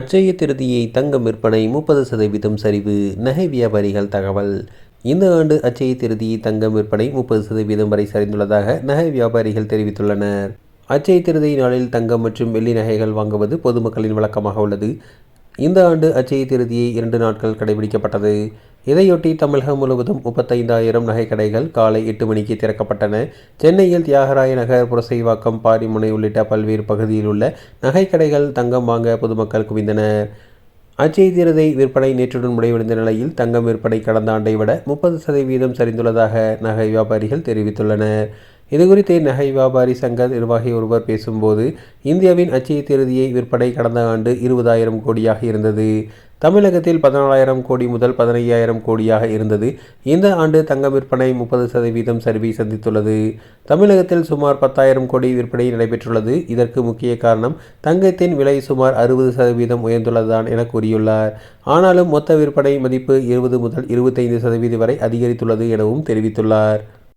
அட்சய திருதியை தங்கம் விற்பனை 30% சரிவு. நகை வியாபாரிகள் தகவல். இந்த ஆண்டு அட்சய திருதியை தங்கம் விற்பனை 30% வரை சரிந்துள்ளதாக நகை வியாபாரிகள் தெரிவித்துள்ளனர். அட்சய திருதியை நாளில் தங்கம் மற்றும் வெள்ளி நகைகள் வாங்குவது பொதுமக்களின் வழக்கமாக உள்ளது. இந்த ஆண்டு அட்சய திருதியை 2 நாட்கள் கடைபிடிக்கப்பட்டது. இதையொட்டி தமிழகம் முழுவதும் 35,000 நகைக்கடைகள் காலை 8 மணிக்கு திறக்கப்பட்டன. சென்னையில் தியாகராய நகர், புரசைவாக்கம், பாரிமுனை உள்ளிட்ட பல்வேறு பகுதியில் உள்ள நகைக்கடைகள் தங்கம் வாங்க பொதுமக்கள் குவிந்தனர். அட்சய திருதியை விற்பனை நேற்றுடன் முடிவடைந்த நிலையில் தங்கம் விற்பனை கடந்த ஆண்டை விட 30% சரிந்துள்ளதாக நகை வியாபாரிகள் தெரிவித்துள்ளனர். இதுகுறித்து நகை வியாபாரி சங்க நிர்வாகி ஒருவர் பேசும்போது, இந்தியாவின் அட்சய திருதியை விற்பனை கடந்த ஆண்டு 20,000 கோடியாக இருந்தது. தமிழகத்தில் 14,000 கோடி முதல் 15,000 கோடியாக இருந்தது. இந்த ஆண்டு தங்கம் விற்பனை 30% சரிவை சந்தித்துள்ளது. தமிழகத்தில் சுமார் 10,000 கோடி விற்பனை நடைபெற்றுள்ளது. இதற்கு முக்கிய காரணம் தங்கத்தின் விலை சுமார் 60% உயர்ந்துள்ளதுதான் என கூறியுள்ளார். ஆனாலும் மொத்த விற்பனை மதிப்பு 20 முதல் 25% வரை அதிகரித்துள்ளது எனவும் தெரிவித்துள்ளார்.